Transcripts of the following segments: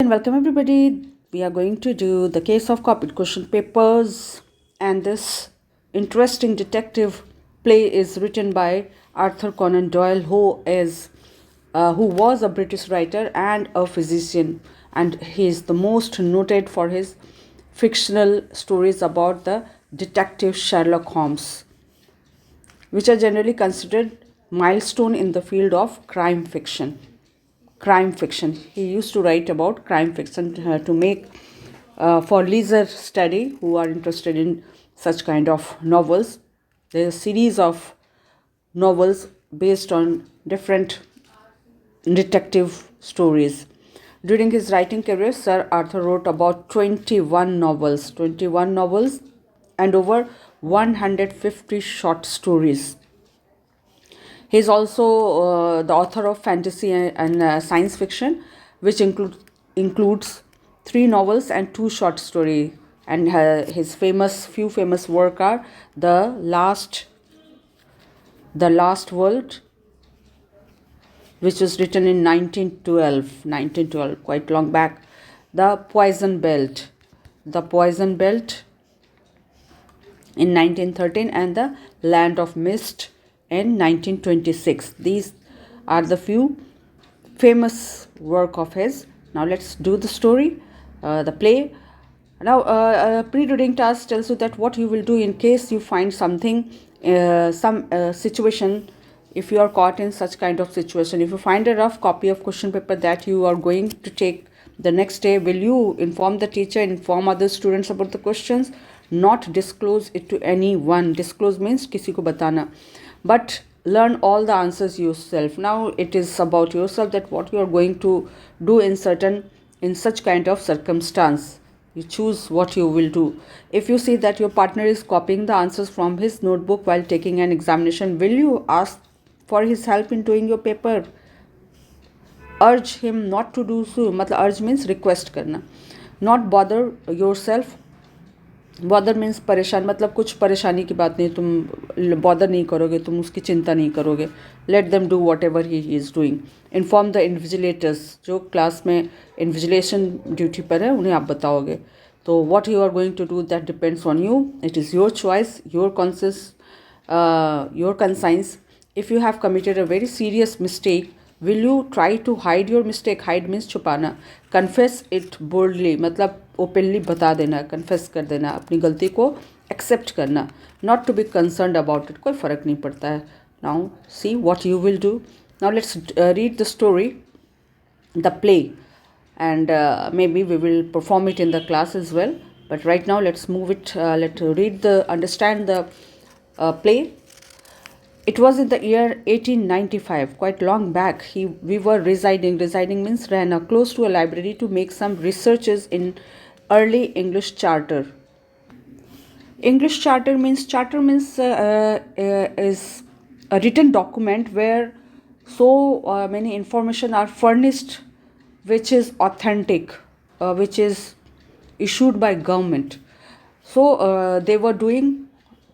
And welcome everybody. We are going to do the case of copied question papers, and this interesting detective play is written by Arthur Conan Doyle, who was a British writer and a physician, and he is the most noted for his fictional stories about the detective Sherlock Holmes, which are generally considered milestone in the field of crime fiction. He used to write about crime fiction to make for leisure study who are interested in such kind of novels. There's a series of novels based on different detective stories. During his writing career, Sir Arthur wrote about 21 novels and over 150 short stories. He is also the author of fantasy and science fiction, which includes 3 novels and 2 short stories. And his few famous work are The Last World, which was written in 1912, quite long back. The Poison Belt in 1913, and The Land of Mist in 1926. These are the few famous work of his. Now let's do the story, the play. Now pre-reading task tells you that what you will do in case you find something, some situation. If you are caught in such kind of situation, if you find a rough copy of question paper that you are going to take the next day, will you inform the teacher, inform other students about the questions, not disclose it to anyone? Disclose means किसी को बताना, but learn all the answers yourself. Now it is about yourself, that what you are going to do in such kind of circumstance. You choose what you will do. If you see that your partner is copying the answers from his notebook while taking an examination, will you ask for his help in doing your paper? Urge him not to do so. मतलब urge means request करना. Not bother yourself. Bother means परेशान, मतलब कुछ परेशानी की बात नहीं, तुम बॉदर नहीं करोगे, तुम उसकी चिंता नहीं करोगे. Let them do whatever he is doing. Inform the invigilators, जो क्लास में इन्विजिलेशन ड्यूटी पर है उन्हें आप बताओगे. तो what you are going to do, that depends on you. It is your choice, your conscience. If you have committed a very serious mistake, will you try to hide your mistake? Hide means छुपाना. Confess it boldly, मतलब openly बता देना, confess कर देना, अपनी गलती को accept करना. Not to be concerned about it, कोई फ़र्क नहीं पड़ता है. Now see what you will do. Now let's read the story, the play, and maybe we will perform it in the class as well. But right now let's move it. Let's understand the play. It was in the year 1895, quite long back. We were residing means रहना, close to a library to make some researches in early English charter. English charter means is a written document where so many information are furnished, which is authentic, which is issued by government. So they were doing,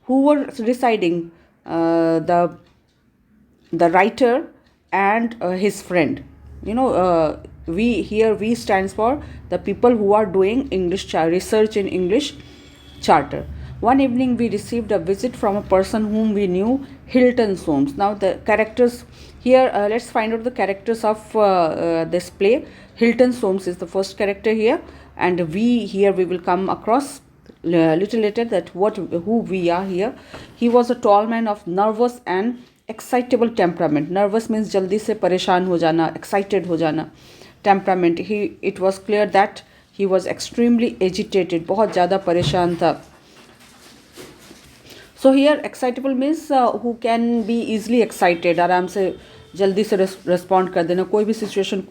who were residing, the writer and his friend. We stands for the people who are doing research in English charter. One evening we received a visit from a person whom we knew, Hilton Soames. Now the characters here, let's find out the characters of this play. Hilton Soames is the first character here, and we will come across little later that who we are here. He was a tall man of nervous and excitable temperament. Nervous means जल्दी से परेशान हो जाना, excited हो जाना. Temperament, it was clear that he was extremely agitated, बहुत ज़्यादा परेशान था. So here excitable means who can be easily excited, आराम से जल्दी से respond कर देना. कोई भी situation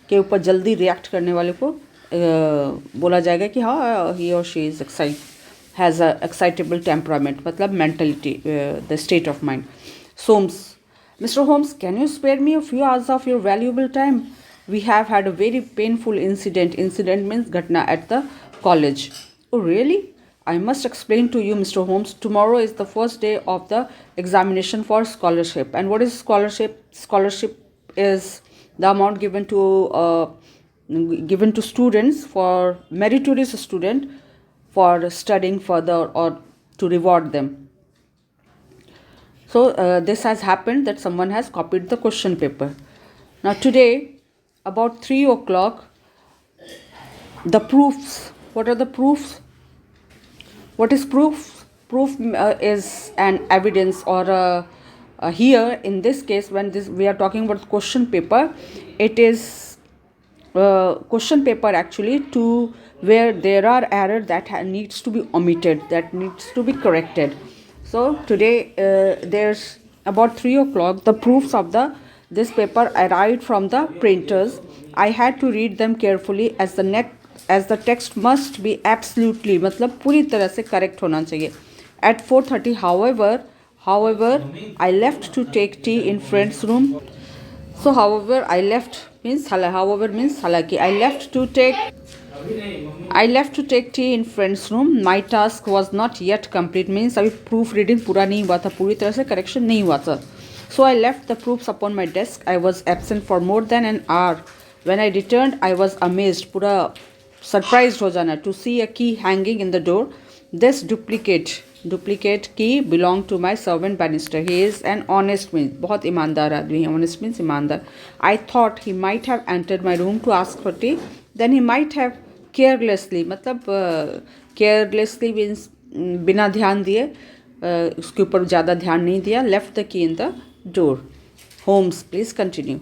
के ऊपर जल्दी react करने वाले को बोला जाएगा कि हाँ, he or she is has a excitable temperament, मतलब mentality, the state of mind. Soames, Mr. Holmes, can you spare me a few hours of your valuable time? We have had a very painful incident. Incident means घटना at the college. Oh really? I must explain to you, Mr. Holmes. Tomorrow is the first day of the examination for scholarship. And what is scholarship? Scholarship is the amount given to given to students, for meritorious student, for studying further or to reward them. So this has happened that someone has copied the question paper. Now today, about 3 o'clock, the proofs. What are the proofs? What is proof? Proof is an evidence, or here in this case, when we are talking about question paper, it is question paper actually to where there are error that needs to be omitted, that needs to be corrected. So today there's about 3 o'clock, the proofs of this paper arrived from the printers. I had to read them carefully as the text must be absolutely, मतलब पूरी तरह से correct होना चाहिए. At 4:30, however, I left to take tea in friend's room. So however means halaki. I left to take tea in friend's room. My task was not yet complete, means अभी proof reading पूरा नहीं हुआ था, पूरी तरह से correction नहीं हुआ था. So I left the proofs upon my desk. I was absent for more than an hour. When I returned, I was amazed, पूरा surprised हो जाना, to see a key hanging in the door. This duplicate key belonged to my servant Bannister. He is an honest, means बहुत ईमानदार आदमी है. Honest means ईमानदार. I thought he might have entered my room to ask for tea. Then he might have carelessly, मतलब carelessly means बिना ध्यान दिए, उसके ऊपर ज़्यादा ध्यान नहीं दिया, left the key in the door. Holmes, please continue.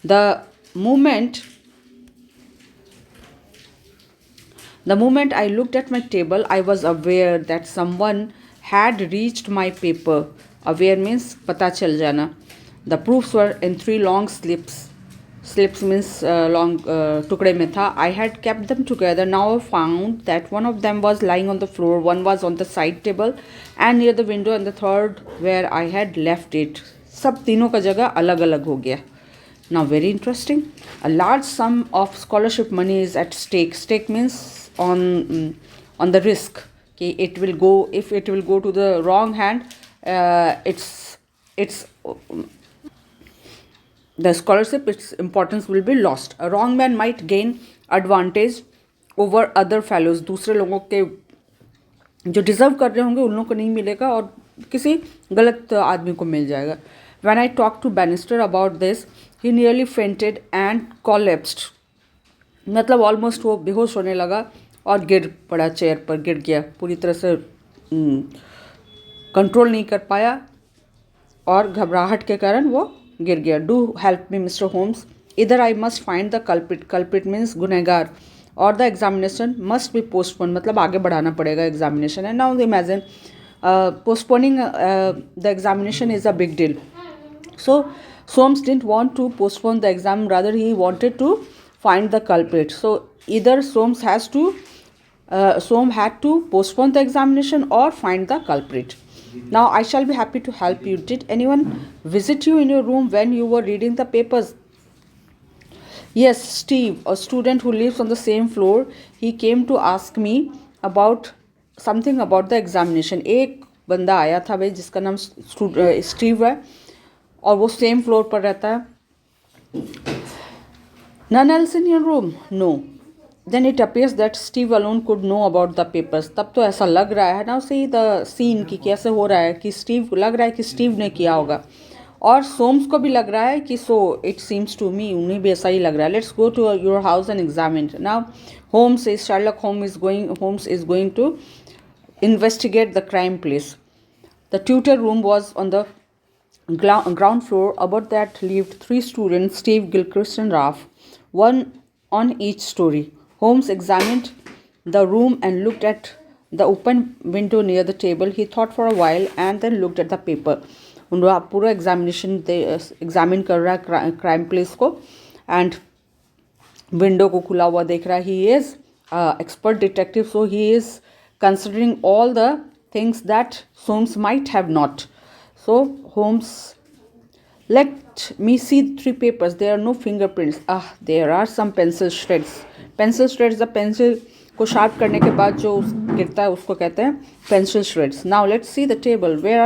The moment I looked at my table, I was aware that someone had reached my paper. Aware means पता चल जाना. The proofs were in 3 long slips. Slips means long टुकड़े में था. I had kept them together. Now I found that one of them was lying on the floor, one was on the side table and near the window, and the third where I had left it. सब तीनों का जगह अलग अलग हो गया. Now very interesting. A large sum of scholarship money is at stake. Stake means on the risk. Okay, if it will go to the wrong hand, the scholarship, its importance will be lost. A wrong man might gain advantage over other fellows. दूसरे लोगों के जो deserve कर रहे होंगे उन लोगों को नहीं मिलेगा और किसी गलत आदमी को मिल जाएगा. When I talked to Bannister about this, he nearly fainted and collapsed. मतलब ऑलमोस्ट वो बेहोश होने लगा और गिर पड़ा, चेयर पर गिर गया, पूरी तरह से कंट्रोल नहीं कर पाया और घबराहट के कारण वो गिर गया. Do help me mister Holmes. इधर I must find the culprit means गुनहगार, और the examination must be postpone, मतलब आगे बढ़ाना पड़ेगा examination. And now imagine postponing the examination is a big deal. So Soames didn't want to postpone the exam, rather he wanted to find the culprit. So either Soames had to postpone the examination or find the culprit. Now I shall be happy to help you. Did anyone visit you in your room when you were reading the papers? Yes, Steve, a student who lives on the same floor. He came to ask me about something about the examination. एक बंदा आया था भाई जिसका नाम Steve है और वो सेम फ्लोर पर रहता है. None else in your room? No. Then it appears that Steve alone could know about the papers. तब तो ऐसा लग रहा है. Now see the scene कि कैसे हो रहा है कि स्टीव लग रहा है कि स्टीव ने किया होगा और सोम्स को भी लग रहा है कि so it seems to me, उन्हें भी ऐसा ही लग रहा है. Let's go to your house and examine. Now Sherlock Holmes is going to investigate the crime place. The tutor room was on the ground floor. Above that lived 3 students, Steve, Gilchrist and Ralph, one on each story. Holmes examined the room and looked at the open window near the table. He thought for a while and then looked at the paper. उनका पूरा examine कर रहा है crime place को and window को खुला हुआ देख रहा है. He is expert detective, so he is considering all the things that Soames might have not. So Holmes, let me see 3 papers. There are no fingerprints. There are some pencil shreds. Pencil shreds, the pencil को sharp करने के बाद जो गिरता है उसको कहते हैं pencil shreds. Now let's see the table. There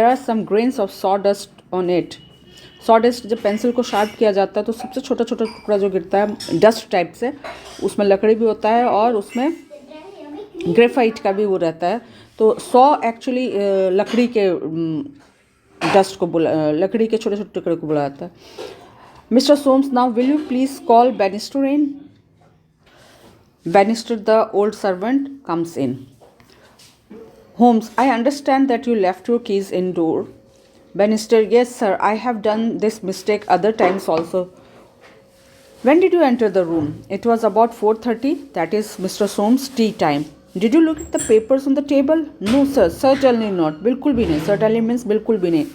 are some grains of sawdust on it. सॉडेस्ट जब पेंसिल को शार्प किया जाता है तो सबसे छोटा छोटा टुकड़ा जो गिरता है डस्ट टाइप से, उसमें लकड़ी भी होता है और उसमें ग्रेफाइट का भी वो रहता है। तो सॉ एक्चुअली लकड़ी के डस्ट को लकड़ी के छोटे छोटे टुकड़े को बुलाता है। Mister Soames, now will you please call Bannister in. Bannister, the old servant, comes in. Holmes, I understand that you left your keys indoor. Bannister, yes sir, I have done this mistake other times also. When did you enter the room? It was about 4:30, that is Mr. Soames' tea time. Did you look at the papers on the table? No sir, certainly not. बिल्कुल भी नहीं. Certainly means बिल्कुल भी नहीं.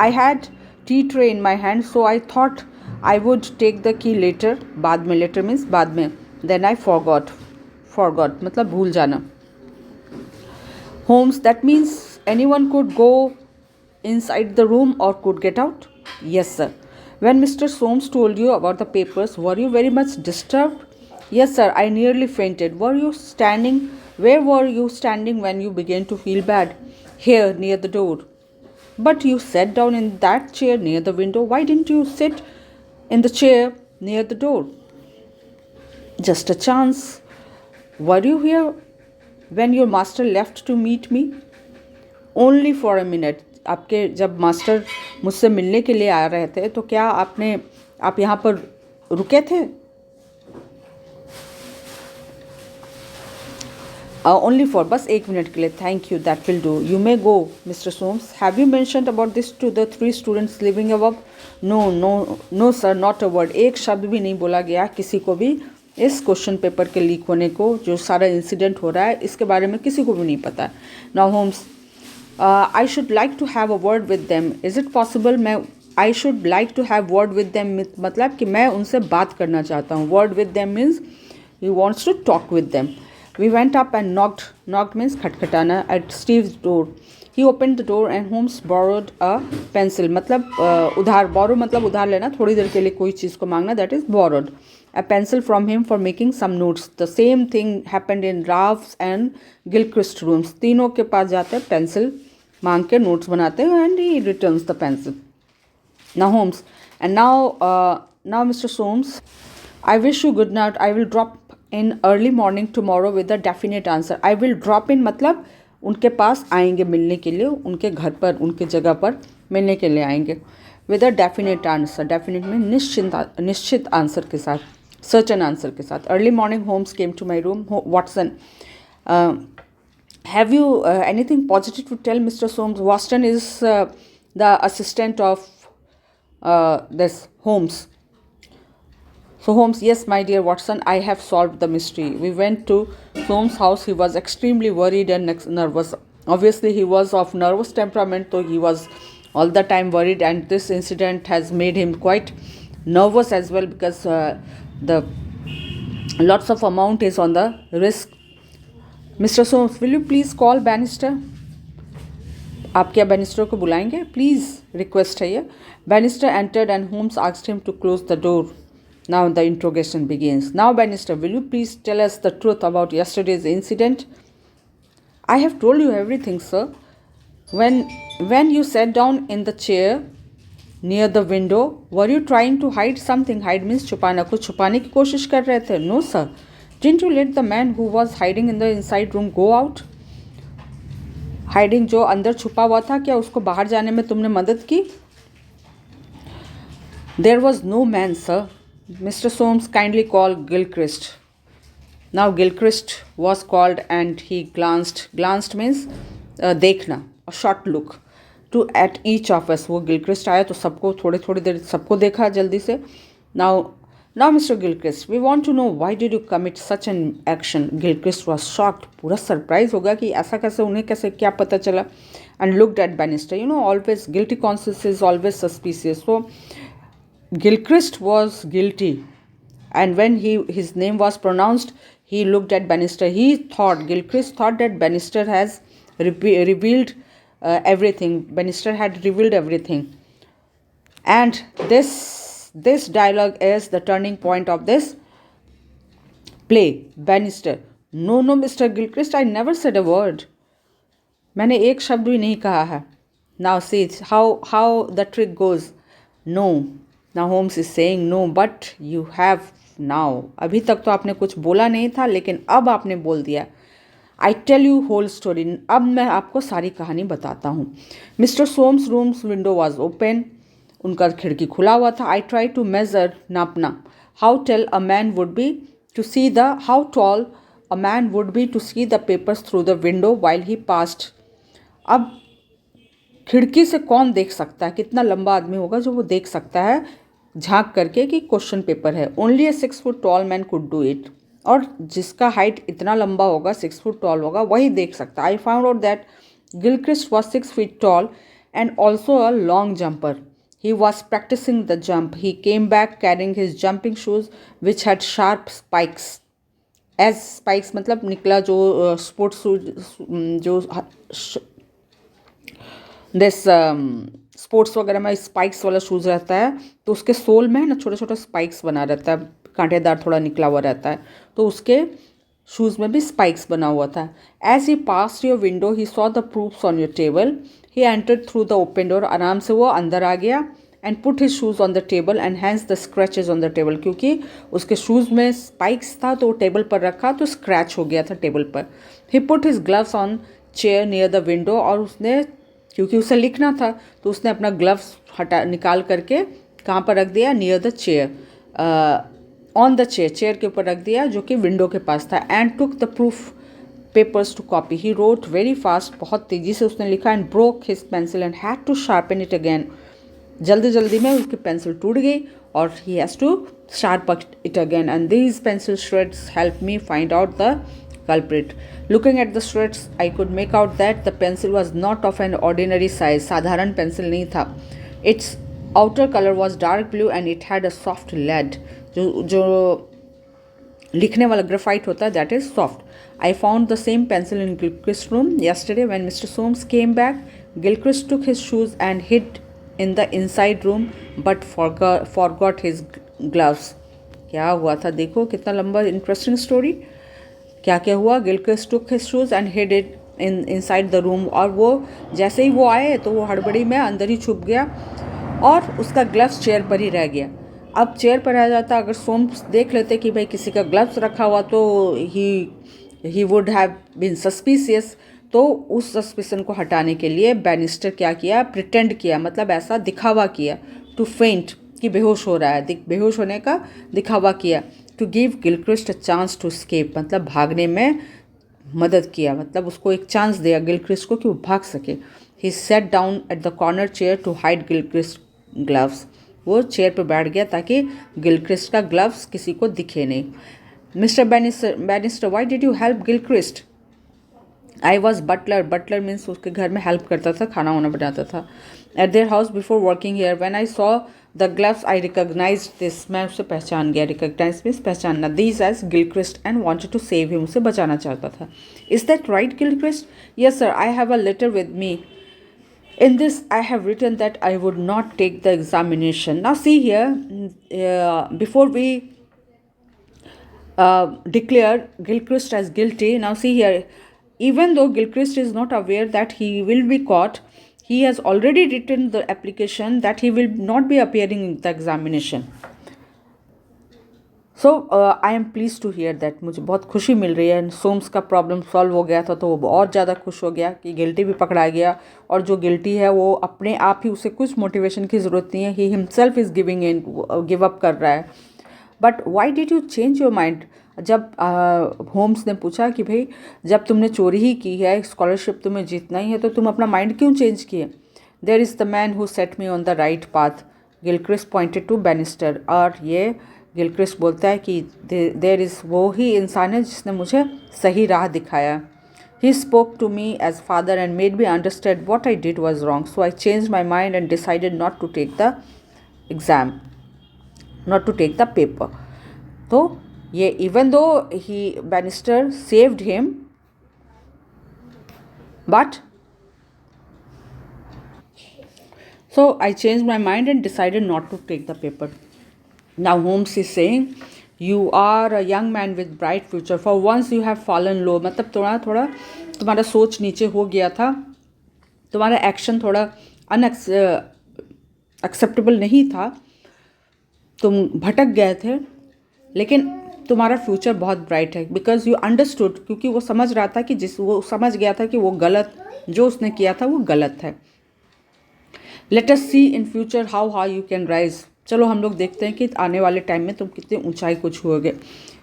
I had tea tray in my hand, so I thought I would take the key later. बाद में, later means बाद में. Then I forgot मतलब भूल जाना. Holmes, that means anyone could go inside the room or could get out? Yes sir. When Mr. Soames told you about the papers, were you very much disturbed? Yes sir, I nearly fainted. Where were you standing when you began to feel bad? Here, near the door. But you sat down in that chair near the window. Why didn't you sit in the chair near the door? Just a chance. Were you here when your master left to meet me? Only for a minute. आपके जब master मुझसे मिलने के लिए आ रहे थे तो क्या आप यहाँ पर रुके थे? Only for बस 1 मिनट के लिए. Thank you, that will do. You may go, Mr. Soames. Have you mentioned about this to the 3 students living above? No sir, not a word. एक शब्द भी नहीं बोला गया किसी को भी. इस क्वेश्चन पेपर के लीक होने को, जो सारा इंसिडेंट हो रहा है, इसके बारे में किसी को भी नहीं पता. Now Holmes, I should like to have a word with them. Is it possible? I should like to have word with them मतलब कि मैं उनसे बात करना चाहता हूँ. Word with them means he wants to talk with them. We went up and knocked means खटखटाना, at Steve's door. He open the door and Holmes borrowed a pencil मतलब उधार. बोरो मतलब उधार लेना, थोड़ी देर के लिए कोई चीज़ को मांगना, that is borrowed. A pencil from him for making some notes. The same thing happened in Ralph's and Gilchrist rooms. तीनों के पास जाते हैं, पेंसिल मांग के नोट्स बनाते हैं, and he returns the pencil. Now Holmes, and now Mr. Soames, I wish you good night. I will drop in early morning tomorrow with a definite answer. I will drop in मतलब उनके पास आएंगे मिलने के लिए, उनके घर पर, उनके जगह पर मिलने के लिए आएंगे. With a definite answer. Definite में निश्चित आंसर के साथ, certain answer के साथ. Early morning, Holmes came to my room. Watson, have you anything positive to tell, Mr. Soames? Watson is the assistant of this Holmes. So Holmes, yes, my dear Watson, I have solved the mystery. We went to Soames' house. He was extremely worried and nervous. Obviously, he was of nervous temperament, so he was all the time worried, and this incident has made him quite nervous as well because the lots of amount is on the risk. Mr. Soames, will you please call Bannister? आप क्या banister को बुलाएंगे? Please, request है ये. Bannister entered and Holmes asked him to close the door. Now the interrogation begins. Now Bannister, will you please tell us the truth about yesterday's incident? I have told you everything, sir. When you sat down in the chair near the window, were you trying to hide something? Hide means छुपाना, कुछ छुपाने की कोशिश कर रहे थे? No sir. Didn't you let the man who was hiding in the inside room go out? Hiding जो अंदर छुपा हुआ था, क्या उसको बाहर जाने में तुमने मदद की? There was no man, sir. Mr. Soames, kindly call Gilchrist. Now Gilchrist was called and he glanced means देखना, a short look. To at each of us. वो गिलक्रिस्ट आया तो सबको थोड़ी देर सबको देखा जल्दी से. Now Mr. Gilchrist, we want to know why did you commit such an action? Gilchrist was shocked. पूरा सरप्राइज होगा कि ऐसा कैसे, उन्हें कैसे, क्या पता चला. And looked at Bannister. You know, always guilty conscience is always suspicious. So Gilchrist was guilty, and when his name was pronounced, he looked at Bannister. Gilchrist thought that Bannister has revealed everything. Bannister had revealed everything, and this dialogue is the turning point of this play. Bannister, no, Mr. Gilchrist, I never said a word. मैंने एक शब्द भी नहीं कहा है. Now see how the trick goes. No. Now Holmes is saying no but you have now. अभी तक तो आपने कुछ बोला नहीं था लेकिन अब आपने बोल दिया. I tell you whole story. अब मैं आपको सारी कहानी बताता हूँ. Mister Soames room's window was open. उनका खिड़की खुला हुआ था. आई ट्राई टू मेजर, नापना. How tall a man would be to see the how tall a man would be to see the papers through the window while he passed. अब खिड़की से कौन देख सकता है, कितना लंबा आदमी होगा जो वो देख सकता है झांक करके कि क्वेश्चन पेपर है. Only a 6 foot tall man could do it. और जिसका हाइट इतना लंबा होगा, 6 फुट टॉल होगा, वही देख सकता है. I found out that Gilchrist was 6 feet tall and also a long jumper. He was practicing the jump. He came back carrying his jumping shoes which had sharp spikes. As spikes मतलब निकला जो sports shoes जो this sports वगैरह में spikes वाला shoes रहता है तो उसके सोल में ना छोटे छोटे स्पाइक्स बना रहता है, कांटेदार थोड़ा निकला हुआ रहता है, तो उसके शूज़ में भी स्पाइक्स बना हुआ था. As he pass your window he saw the proofs on your table. He entered through the open door. आराम से वो अंदर आ गया and put his shoes on the table and hence the scratches on the table. क्योंकि उसके shoes में spikes था तो वो टेबल पर रखा तो स्क्रैच हो गया था टेबल पर. He put his gloves on chair near the window. और उसने, क्योंकि उसे लिखना था तो उसने अपना ग्लव्स निकाल करके कहाँ पर रख दिया, near the chair, on the chair, chair के ऊपर रख दिया जो कि विंडो के पास था. And took the proof papers to copy. He wrote very fast. बहुत तेज़ी से उसने लिखा. And broke his pencil and had to sharpen it again. जल्दी जल्दी में उसकी पेंसिल टूट गई और he has to sharp it again. And these pencil shreds help me find out the culprit. Looking at the shreds, I could make out that the pencil was not of an ordinary size. साधारण pencil नहीं था. Its outer color was dark blue and it had a soft lead. जो लिखने वाला graphite होता है, that is soft. I found the same pencil in Gilchrist's room yesterday when Mr. Soames came back. Gilchrist took his shoes and hid in the inside room but forgot his gloves. क्या हुआ था देखो, कितना लंबा interesting story. क्या क्या हुआ. Gilchrist took his shoes and hid it inside the room. और वो जैसे ही वो आए तो वो हड़बड़ी में अंदर ही छुप गया और उसका ग्लव्स चेयर पर ही रह गया. अब चेयर पर रह जाता, अगर सोम्स देख लेते कि भाई किसी का ग्लव्स रखा हुआ तो he would have been suspicious. तो उस सस्पिशन को हटाने के लिए बैनिस्टर क्या किया, प्रिटेंड किया, मतलब ऐसा दिखावा किया, टू फेंट, कि बेहोश हो रहा है, बेहोश होने का दिखावा किया. To give Gilchrist a chance to escape, मतलब भागने में मदद किया, मतलब उसको एक चांस दिया गिलक्रिस्ट को कि वो भाग सके. He sat down at the corner chair to hide Gilchrist gloves. वो चेयर पर बैठ गया ताकि गिलक्रिस्ट का ग्लव्स किसी को दिखे नहीं. Mister Bannister why did you help Gilchrist. I was butler. Butler means उसके घर में हेल्प करता था, खाना वाना बनाता था. At their house before working here. When I saw the gloves I recognised this. मैं उसे पहचान गया. रिकॉग्नाइज मीन्स पहचानना. These as Gilchrist and wanted to save him. उसे बचाना चाहता था. Is that right Gilchrist. Yes sir. I have a letter with me. In this, I have written that I would not take the examination. Now, see here, before we declare Gilchrist as guilty, now see here, even though Gilchrist is not aware that he will be caught, he has already written the application that he will not be appearing in the examination. So I am please to hear that. मुझे बहुत खुशी मिल रही है. सोम्स का problem solve हो गया था तो वो बहुत ज़्यादा खुश हो गया कि गिल्टी भी पकड़ा गया. और जो गिल्टी है वो अपने आप ही, उसे कुछ मोटिवेशन की ज़रूरत नहीं है. He himself is give up कर रहा है. But why did you change your mind. जब होम्स ने पूछा कि भाई जब तुमने चोरी ही की है, स्कॉलरशिप तुम्हें जीतना ही है, तो तुम अपना माइंड क्यों चेंज किए. There is the man who set me on the right path. Gilchrist pointed to Bannister. और ये गिलक्रिस्ट बोलता है कि देयर इज़, वो ही इंसान है जिसने मुझे सही राह दिखाया. He spoke to me as father and made me understand what I did was wrong. So I change my mind and decided not to take the exam, not to take the paper. तो ये even though he Bannister saved him, but so I changed my mind and decided not to take the paper. Now Holmes is saying, you are a young man with bright future. For once you have fallen low. मतलब थोड़ा थोड़ा तुम्हारा सोच नीचे हो गया था, तुम्हारा एक्शन थोड़ा एक्सेप्टेबल नहीं था, तुम भटक गए थे, लेकिन तुम्हारा फ्यूचर बहुत ब्राइट है, बिकॉज यू अंडरस्टूड, क्योंकि वो समझ रहा था कि वो समझ गया था कि वो गलत, जो उसने किया था वो गलत है। Let us see in future how high you can rise. चलो हम लोग देखते हैं कि आने वाले टाइम में तुम कितनी ऊंचाई को छुओगे।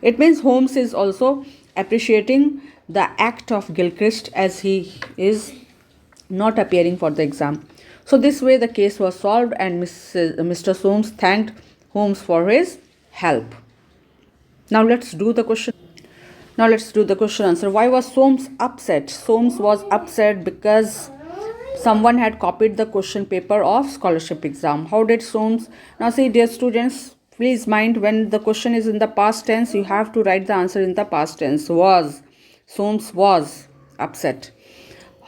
It means Holmes is also appreciating the act of Gilchrist as he is not appearing for the exam. So this way the case was solved and Mr. Soames thanked Holmes for his help. Now let's do the question answer. Why was Soames upset? Soames was upset because someone had copied the question paper of scholarship exam. How did Soames? Now see, dear students, please mind, when the question is in the past tense, you have to write the answer in the past tense. Soames was upset.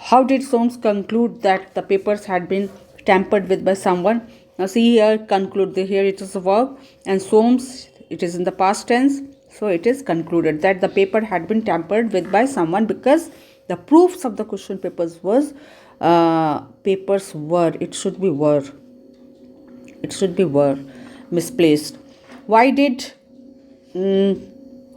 How did Soames conclude that the papers had been tampered with by someone? Now see here, conclude. Here it is a verb, and Soames, it is in the past tense, so it is concluded that the paper had been tampered with by someone, because the proofs of the question papers were, it should be were misplaced. Why did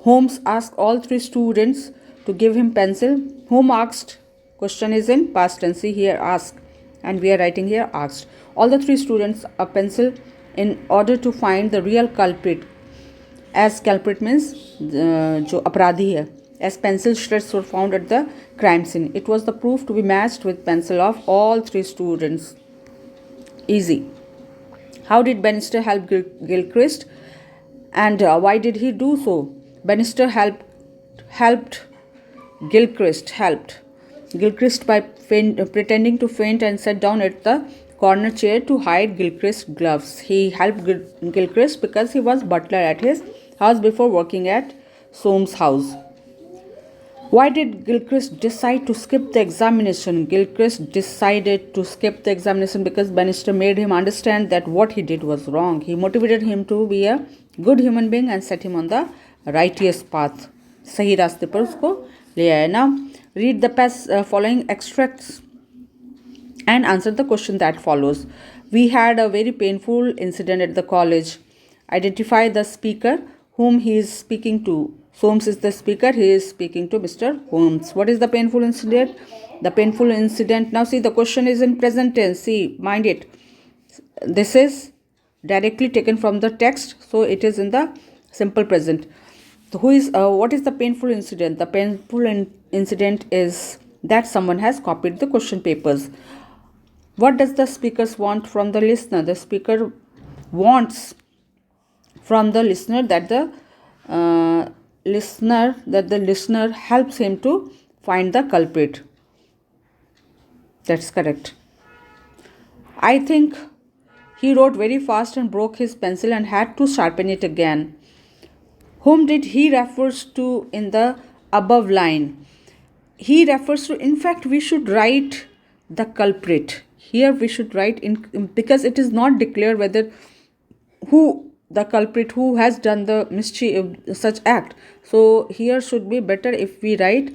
Holmes ask all three students to give him pencil? Whom asked? Question is in past tense. See here, ask, and we are writing here asked. All the three students a pencil in order to find the real culprit. As culprit means जो अपराधी है. As pencil shreds were found at the crime scene. It was the proof to be matched with pencil of all three students. Easy. How did Bannister help Gilchrist, and why did he do so? Bannister helped Gilchrist by pretending to faint and sat down at the corner chair to hide Gilchrist's gloves. He helped Gilchrist because he was butler at his house before working at Soames' house. Why did Gilchrist decide to skip the examination? Gilchrist decided to skip the examination because Bannister made him understand that what he did was wrong. He motivated him to be a good human being and set him on the righteous path. सही रास्ते पर उसको ले आया. Now read the following extracts and answer the question that follows. We had a very painful incident at the college. Identify the speaker whom he is speaking to. Soames is the speaker. He is speaking to Mr. Holmes. What is the painful incident? The painful incident. Now see, the question is in present tense. See, mind it. This is directly taken from the text, so it is in the simple present. So what is the painful incident? The painful incident is that someone has copied the question papers. What does the speaker want from the listener? The speaker wants from the listener that the listener helps him to find the culprit. That's correct. I think he wrote very fast and broke his pencil and had to sharpen it again. Whom did he refers to in the above line? He refers to, in fact, we should write the culprit. Here we should write because it is not declared whether who the culprit, who has done the mischief, such act. So here should be better if we write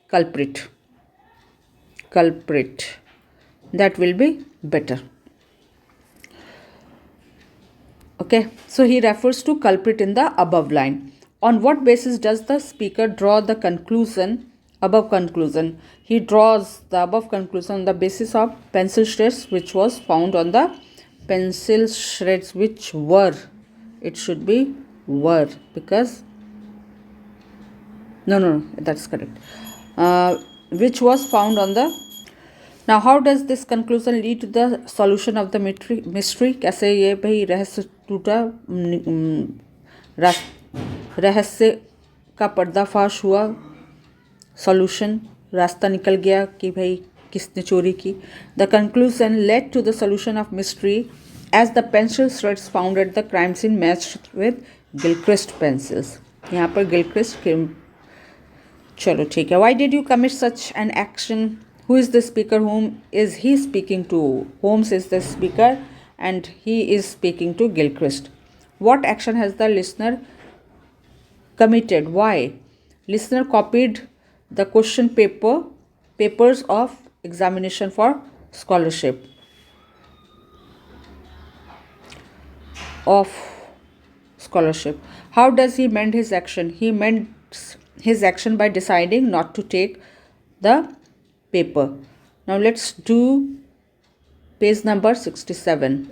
culprit. That will be better. Okay, so he refers to culprit in the above line. On what basis does the speaker draw the above conclusion? He draws the above conclusion on the basis of pencil shreds which was found on the pencil shreds which were. It should be were, because no, that's correct. Which was found on the. Now how does this conclusion lead to the solution of the mystery? कैसे ये भाई रहस्य टूटा, रहस्य का पर्दाफाश हुआ, solution रास्ता निकल गया कि भाई किसने चोरी की. The conclusion led to the solution of mystery as the pencil shreds found at the crime scene matched with Gilchrist pencils. यहाँ पर Gilchrist के चलो ठीक है. Why did you commit such an action? Who is the speaker? Whom is he speaking to? Holmes is the speaker and he is speaking to Gilchrist. What action has the listener committed? Why? Listener copied the question papers of examination for scholarship. of scholarship. How does he mend his action? He mends his action by deciding not to take the paper. Now let's do page number 67.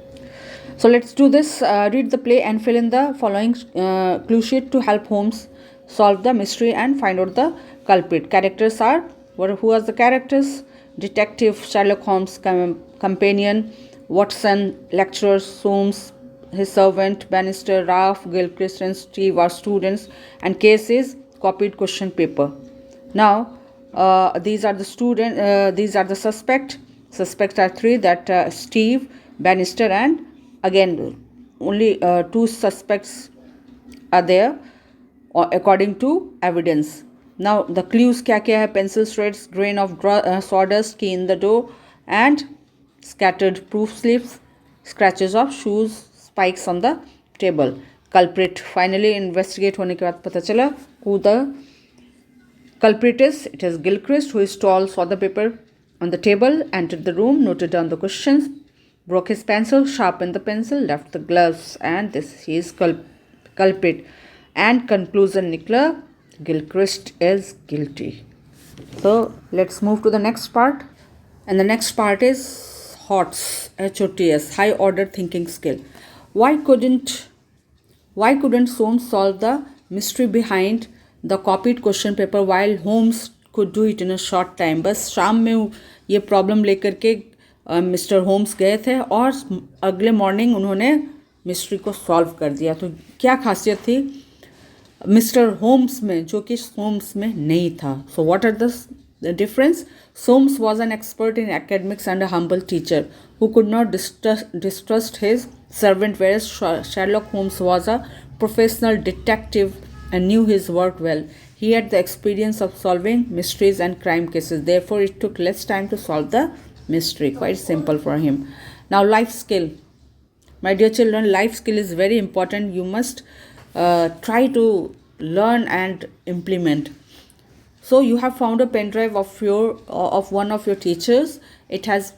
So let's do this. Read the play and fill in the following clue sheet to help Holmes solve the mystery and find out the culprit. Characters are, who are the characters? Detective Sherlock Holmes' companion, Watson, lecturer, Holmes, his servant, Bannister, Ralph, Gilchrist, and Steve are students, and case is copied question paper. Now, these are the student. These are the suspect. Suspects are three. That Steve, Bannister, and again only two suspects are there according to evidence. Now the clues क्या क्या है? Pencil shreds, grain of sawdust, key in the door, and scattered proof slips, scratches of shoes, spikes on the table. Culprit. Finally investigate होने के बाद पता चला who the culprit is. It is Gilchrist, who is tall, saw the paper on the table, entered the room, noted down the questions, broke his pencil, sharpened the pencil, left the gloves, and this he is culprit. And conclusion निकला, Gilchrist is guilty. So let's move to the next part, and the next part is HOTS, HOTS, high order thinking skill. Why couldn't Soames solve the mystery behind the copied question paper while Holmes could do it in a short time? बस शाम में ये problem लेकर के mister Holmes गए थे और अगले मॉर्निंग उन्होंने मिस्ट्री को सॉल्व कर दिया. तो क्या खासियत थी मिस्टर होम्स में जो कि सोम्स में नहीं था? So what are the difference? Soames was an expert in academics and a humble teacher who could not distrust his servant, whereas Sherlock Holmes was a professional detective and knew his work well. He had the experience of solving mysteries and crime cases. Therefore, it took less time to solve the mystery. Quite simple for him. Now, life skill. My dear children, life skill is very important. You must try to learn and implement. So, you have found a pen drive of one of your teachers. It has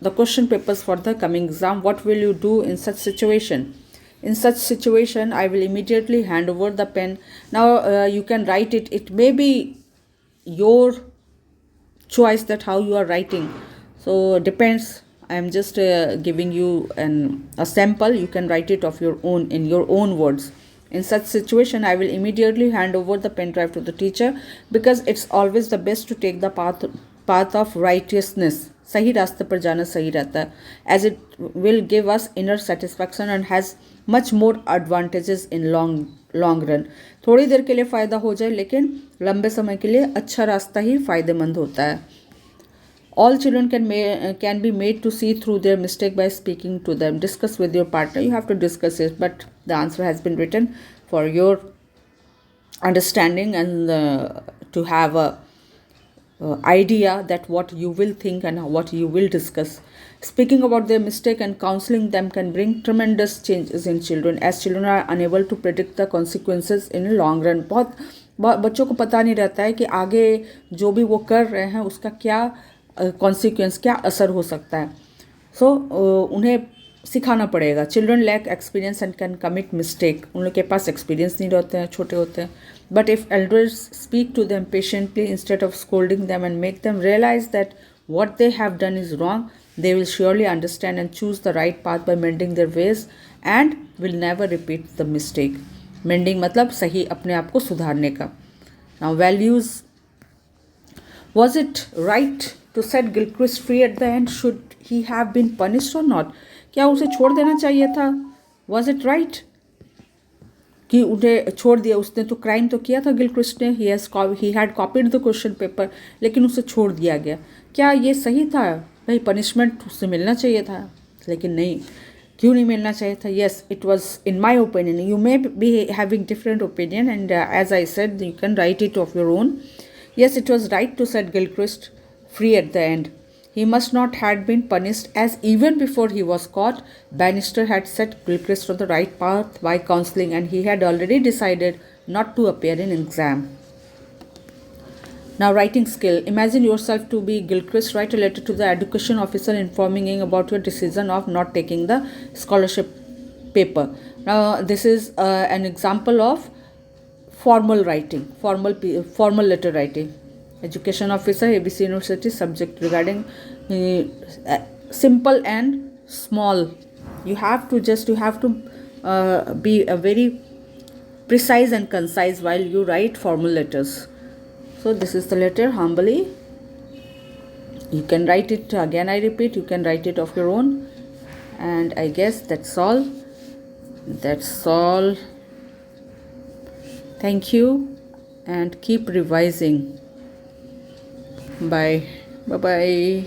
the question papers for the coming exam. What will you do in such situation? In such situation, I will immediately hand over the pen. Now you can write it. It may be your choice that how you are writing. So depends. I am just giving you a sample. You can write it of your own in your own words. In such situation, I will immediately hand over the pen drive to the teacher, because it's always the best to take the path of righteousness. सही रास्ते पर जाना सही रहता है, as it will give us inner satisfaction and has much more advantages in long run. थोड़ी देर के लिए फ़ायदा हो जाए लेकिन लंबे समय के लिए अच्छा रास्ता ही फ़ायदेमंद होता है. All children can be made to see through their mistake by speaking to them. Discuss with your partner. You have to discuss it, but the answer has been written for your understanding and to have a idea that what you will think and what you will discuss. Speaking about their mistake and counseling them can bring tremendous changes in children, as children are unable to predict the consequences in a long run. बहुत बच्चों को पता नहीं रहता है कि आगे जो भी वो कर रहे हैं उसका क्या कॉन्सिक्वेंस, क्या असर हो सकता है. सो उन्हें सिखाना पड़ेगा. Children lack experience and can commit mistake. उन लोग के पास एक्सपीरियंस नहीं रहते हैं, छोटे होते हैं. But if elders speak to them patiently instead of scolding them and make them realize that what they have done is wrong, they will surely understand and choose the right path by mending their ways and will never repeat the mistake. Mending मतलब सही अपने आप को सुधारने का. Now values. Was it right to set Gilchrist free at the end? Should he have been punished or not? क्या उसे छोड़ देना चाहिए था? Was it right? कि उन्हें छोड़ दिया. उसने तो क्राइम तो किया था गिलक्रिस्ट ने. He had copied the question paper, लेकिन उसे छोड़ दिया गया. क्या ये सही था? भाई पनिशमेंट उससे मिलना चाहिए था, लेकिन नहीं. क्यों नहीं मिलना चाहिए था? Yes, it was in my opinion. You may be having different opinion and as I said you can write it of your own. Yes, it was right to set Gilchrist free at the end. He must not have been punished, as even before he was caught, Bannister had set Gilchrist on the right path by counseling, and he had already decided not to appear in exam. Now, writing skill. Imagine yourself to be Gilchrist. Write a letter to the education officer informing him about your decision of not taking the scholarship paper. Now this is an example of formal writing, formal letter writing. Education officer, ABC University, subject regarding simple and small. You have to be a very precise and concise while you write formal letters. So this is the letter, humbly. You can write it again, I repeat, you can write it of your own. And I guess that's all. Thank you, and keep revising. Bye bye.